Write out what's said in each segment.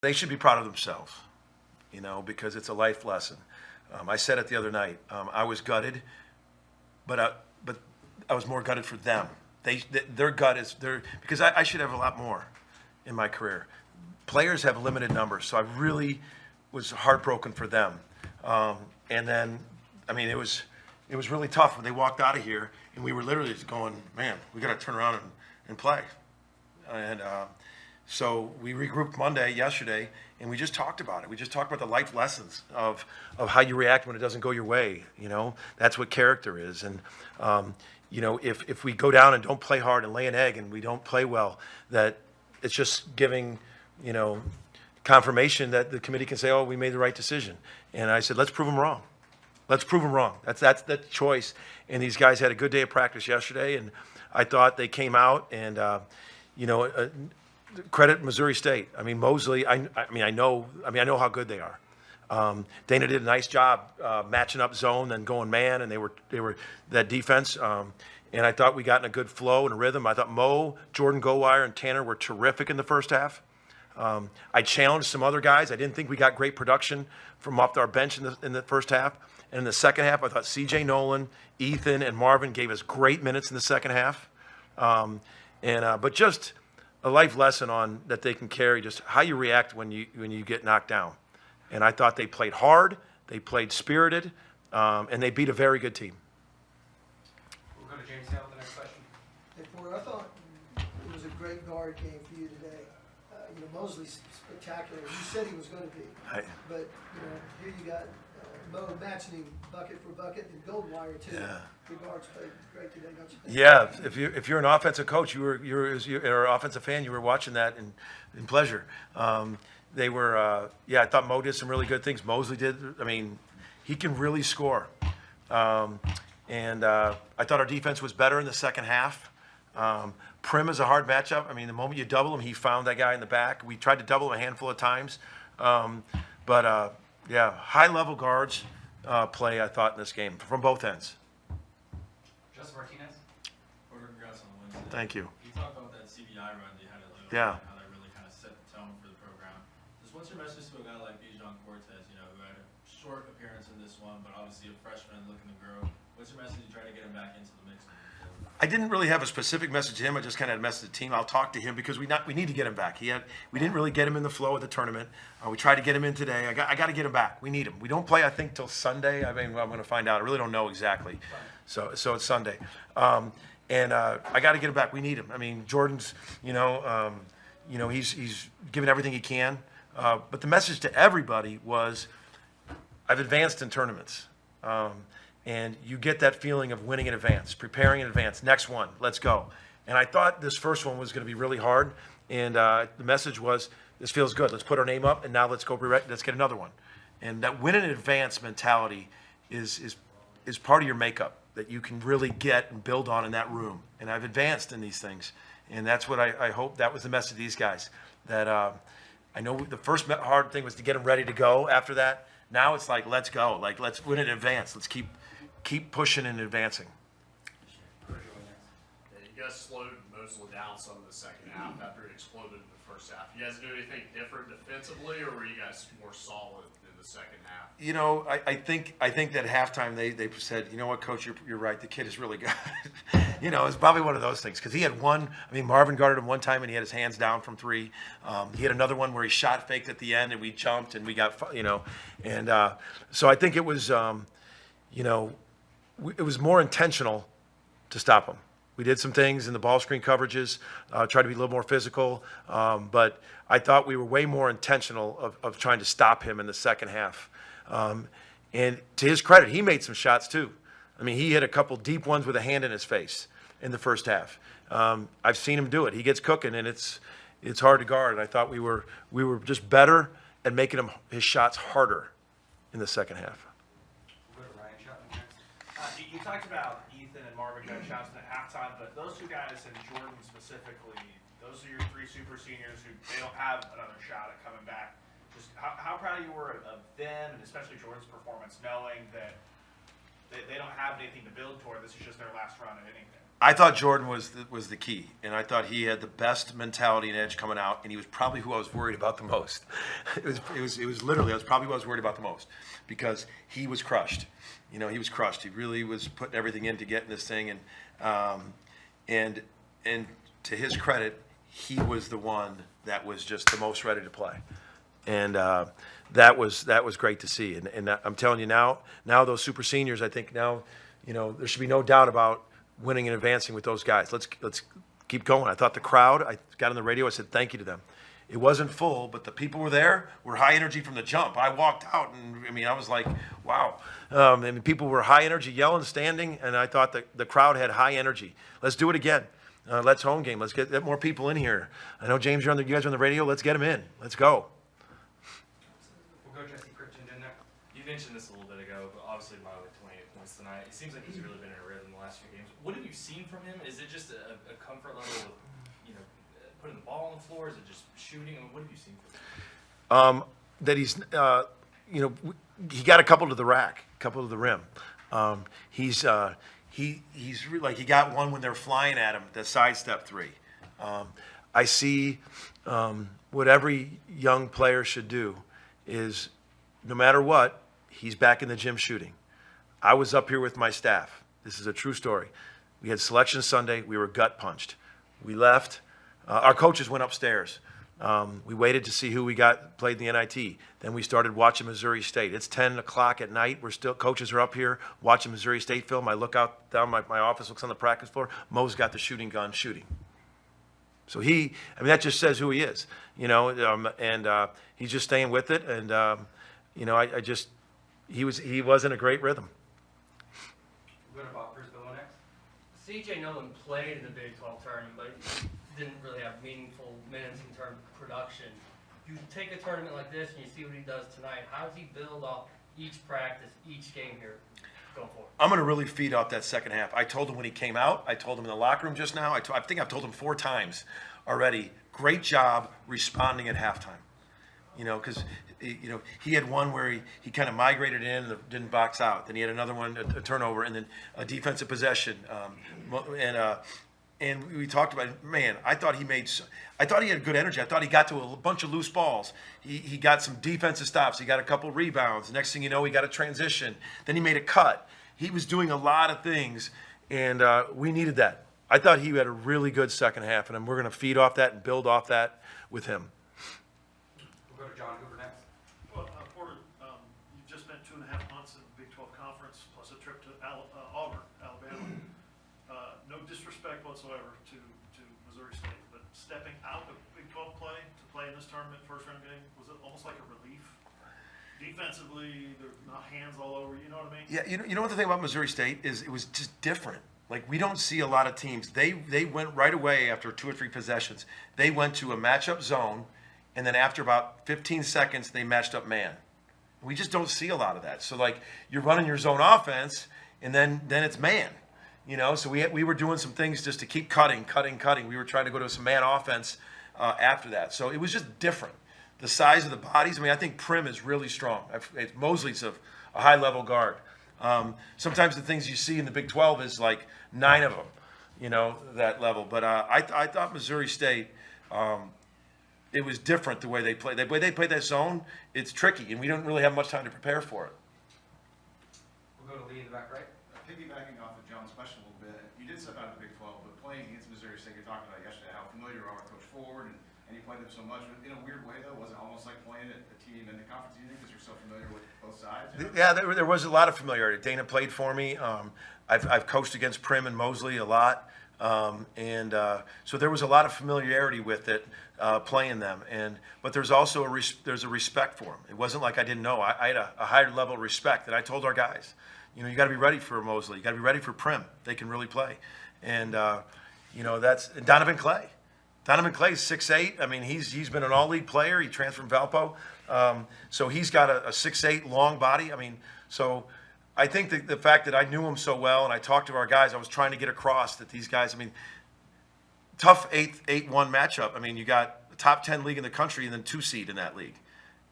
They should be proud of themselves, because it's a life lesson. I said it the other night. I was gutted, but I was more gutted for them. Their gut is because I should have a lot more in my career. Players have limited numbers, so I really was heartbroken for them. And then, it was really tough when they walked out of here, and we were literally just going, man, we got to turn around and play. And so we regrouped yesterday, and we just talked about it. We just talked about the life lessons of how you react when it doesn't go your way. That's what character is. And if we go down and don't play hard and lay an egg and we don't play well, that it's just giving confirmation that the committee can say, oh, we made the right decision. And I said, let's prove them wrong. Let's prove them wrong. That's the choice. And these guys had a good day of practice yesterday, and I thought they came out and credit Missouri State. Mosley. I know how good they are. Dana did a nice job matching up zone and going man, and they were that defense. And I thought we got in a good flow and a rhythm. I thought Mo, Jordan Gowire, and Tanner were terrific in the first half. I challenged some other guys. I didn't think we got great production from off our bench in the first half. And in the second half, I thought C.J. Nolan, Ethan, and Marvin gave us great minutes in the second half. But just a life lesson on that they can carry, just how you react when you get knocked down. And I thought they played hard, they played spirited, and they beat a very good team. We'll go to James Hale with the next question. Hey, Porter, I thought it was a great guard game for you today. Mosley's spectacular. You said he was going to be, but here you got Mo matching him bucket for bucket, and Goldwire too. Yeah. The guards played great today, don't you think? Yeah, if you're an offensive coach, you're or an offensive fan, you were watching that in pleasure. They were, I thought Mo did some really good things. Mosley did. He can really score. And I thought our defense was better in the second half. Prim is a hard matchup. The moment you double him, he found that guy in the back. We tried to double him a handful of times. High-level guards play, I thought, in this game from both ends. Justin Martinez. Porter, congrats on the win today. Thank you. You talked about that CBI run that you had at Little Yeah. how that really kind of set the tone for the program. What's your message to a guy like Bijan Cortez, who had a short appearance in this one, but obviously a freshman looking to grow? What's your message to try to get him back into the mix? I didn't really have a specific message to him. I just kind of had a message to the team. I'll talk to him because we need to get him back. We didn't really get him in the flow of the tournament. We tried to get him in today. I got to get him back. We need him. We don't play, I think, till Sunday. I'm going to find out. I really don't know exactly. So it's Sunday. I got to get him back. We need him. Jordan's, he's giving everything he can. But the message to everybody was, I've advanced in tournaments. And you get that feeling of winning in advance, preparing in advance. Next one, let's go. And I thought this first one was going to be really hard. And the message was, this feels good. Let's put our name up, and now let's go. Let's get another one. And that win in advance mentality is part of your makeup that you can really get and build on in that room. And I've advanced in these things, and that's what I hope that was the message to these guys. That I know the first hard thing was to get them ready to go. After that, now it's like let's go. Like let's win in advance. Let's keep pushing and advancing. Yeah, you guys slowed Mosley down some in the second half after it exploded in the first half. You guys do anything different defensively, or were you guys more solid in the second half? I think that halftime they said, you know what, Coach, you're right. The kid is really good. It's probably one of those things because he had one. Marvin guarded him one time and he had his hands down from three. He had another one where he shot faked at the end and we jumped and we got so I think it was it was more intentional to stop him. We did some things in the ball screen coverages, tried to be a little more physical, but I thought we were way more intentional of trying to stop him in the second half. And to his credit, he made some shots too. He hit a couple deep ones with a hand in his face in the first half. I've seen him do it. He gets cooking, and it's hard to guard. And I thought we were just better at making his shots harder in the second half. You talked about Ethan and Marvin got shots in at halftime, but those two guys and Jordan specifically, those are your three super seniors who they don't have another shot at coming back. Just how proud you were of them, and especially Jordan's performance, knowing that they don't have anything to build toward. This is just their last run at anything. I thought Jordan was the key, and I thought he had the best mentality and edge coming out, and he was probably who I was worried about the most. It was literally, I was probably who I was worried about the most, because he was crushed. You know, he was crushed. He really was putting everything in to get in this thing, and to his credit, he was the one that was just the most ready to play, and that was great to see. And I'm telling you now those super seniors, I think now, you know, there should be no doubt about winning and advancing with those guys. Let's keep going. I thought the crowd, I got on the radio, I said thank you to them. It wasn't full, but the people were high energy from the jump. I walked out, and I mean, I was like, wow. And people were high energy, yelling, standing, and I thought the crowd had high energy. Let's do it again. Let's home game. Let's get more people in here. I know, James, you guys are on the radio. Let's get them in. Let's go. We'll go Jesse Christian in there. You mentioned this a little bit ago, but obviously Miley 28 points tonight. It seems like he's really been in a rhythm the last few games. What have you seen from him? Is it just a comfort level of, you know, putting the ball on the floor? Is it just shooting? I mean, what have you seen from him? That he's, you know, he got a couple to the rack, a couple to the rim. He's really, like, he got one when they're flying at him, the sidestep three. I see what every young player should do is, no matter what, he's back in the gym shooting. I was up here with my staff. This is a true story. We had selection Sunday. We were gut punched. We left. Our coaches went upstairs. We waited to see who we got played in the NIT. Then we started watching Missouri State. It's 10 o'clock at night. Coaches are up here watching Missouri State film. I look out down my office, looks on the practice floor. Mo's got the shooting gun shooting. So that just says who he is, you know, and he's just staying with it. And, you know, he was in a great rhythm. We'll go to Bob Brisbane next. CJ Nolan played in the Big 12 tournament, but didn't really have meaningful minutes in terms of production. You take a tournament like this and you see what he does tonight. How does he build off each practice, each game here going forward? I'm going to really feed off that second half. I told him when he came out. I told him in the locker room just now. I think I've told him 4 times already. Great job responding at halftime. You know, because he had one where he kind of migrated in and didn't box out. Then he had another one, a turnover, and then a defensive possession. And we talked about it. Man, I thought he had good energy. I thought he got to a bunch of loose balls. He got some defensive stops. He got a couple rebounds. Next thing you know, he got a transition. Then he made a cut. He was doing a lot of things, and we needed that. I thought he had a really good second half, and we're going to feed off that and build off that with him. We'll go to John Hoover next. Well, Porter, you've just spent 2.5 months in the Big 12 Conference, plus a trip to Auburn, Alabama. No disrespect whatsoever to Missouri State, but stepping out of Big 12 play to play in this tournament, first round game, was it almost like a relief? Defensively, they're not hands all over, you know what I mean? Yeah, you know what the thing about Missouri State is, it was just different. Like, we don't see a lot of teams. They went right away after 2 or 3 possessions. They went to a matchup zone, and then after about 15 seconds, they matched up man. We just don't see a lot of that. So, like, you're running your zone offense, and then it's man. You know, so we were doing some things just to keep cutting. We were trying to go to some man offense after that. So it was just different. The size of the bodies. I mean, I think Prim is really strong. Mosley's a high-level guard. Sometimes the things you see in the Big 12 is like 9 of them, you know, that level. But I thought Missouri State, it was different the way they played. The way they played that zone, it's tricky, and we don't really have much time to prepare for it. We'll go to Lee in the back right. Piggybacking off of John's question a little bit, you did step out of the Big 12, but playing against Missouri State, you're talking about yesterday how familiar you are with Coach Ford, and you played them so much. In a weird way, though, was it almost like playing a team in the conference union because you're so familiar with both sides? You know? Yeah, there was a lot of familiarity. Dana played for me. I've coached against Prim and Mosley a lot. So there was a lot of familiarity with it, playing them. But there's also there's a respect for them. It wasn't like I didn't know. I had a higher level of respect that I told our guys. You know, you got to be ready for Mosley. You got to be ready for Prim. They can really play. And you know, that's Donovan Clay. Donovan Clay's 6'8". I mean, he's been an all-league player. He transferred from Valpo. So he's got a 6'8" long body. I mean, so I think the fact that I knew him so well and I talked to our guys, I was trying to get across that these guys, I mean, tough 8-1 matchup. I mean, you got the top 10 league in the country and then 2 seed in that league.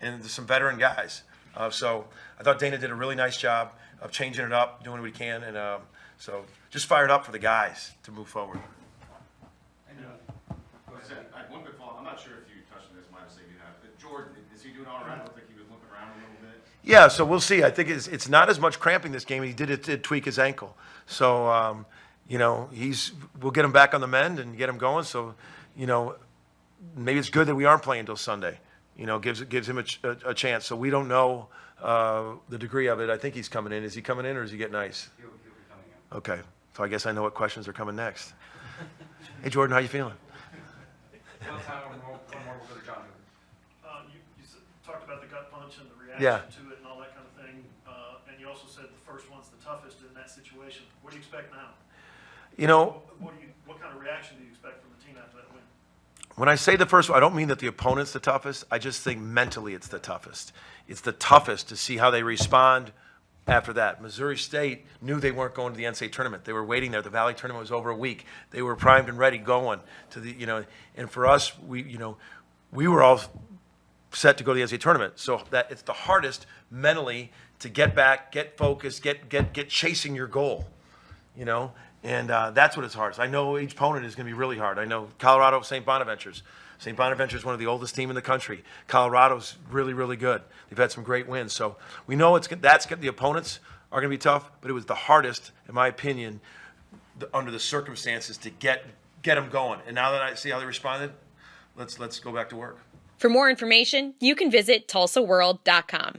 And there's some veteran guys. So I thought Dana did a really nice job of changing it up, doing what he can. And So just fired up for the guys to move forward. And, I had one quick follow-up. I'm not sure if you touched on this, might have said you have. But Jordan, is he doing all right? It looked like he was looking around a little bit. Yeah, so we'll see. I think it's not as much cramping this game. He did tweak his ankle. So, we'll get him back on the mend and get him going. So, maybe it's good that we aren't playing until Sunday. Gives him a chance. So we don't know the degree of it. I think he's coming in. Is he coming in or is he getting ice? He'll be coming in. Okay. So I guess I know what questions are coming next. Hey, Jordan, how you feeling? One time, one more, we'll go to John. Talked about the gut punch and the Yeah. reaction to it and all that kind of thing. And you also said the first one's the toughest in that situation. What do you expect now? What kind of reaction do you expect from the team after that win? When I say the first one, I don't mean that the opponent's the toughest. I just think mentally it's the toughest. It's the toughest to see how they respond after that. Missouri State knew they weren't going to the NCAA tournament. They were waiting there. The Valley tournament was over a week. They were primed and ready going to the, and for us, we were all set to go to the NCAA tournament. So that it's the hardest mentally to get back, get focused, get chasing your goal, and that's what it's hardest. I know each opponent is going to be really hard. I know Colorado, St. Bonaventure's. St. Bonaventure is one of the oldest team in the country. Colorado's really, really good. They've had some great wins. So we know the opponents are going to be tough, but it was the hardest, in my opinion, under the circumstances to get them going. And now that I see how they responded, let's go back to work. For more information, you can visit tulsaworld.com.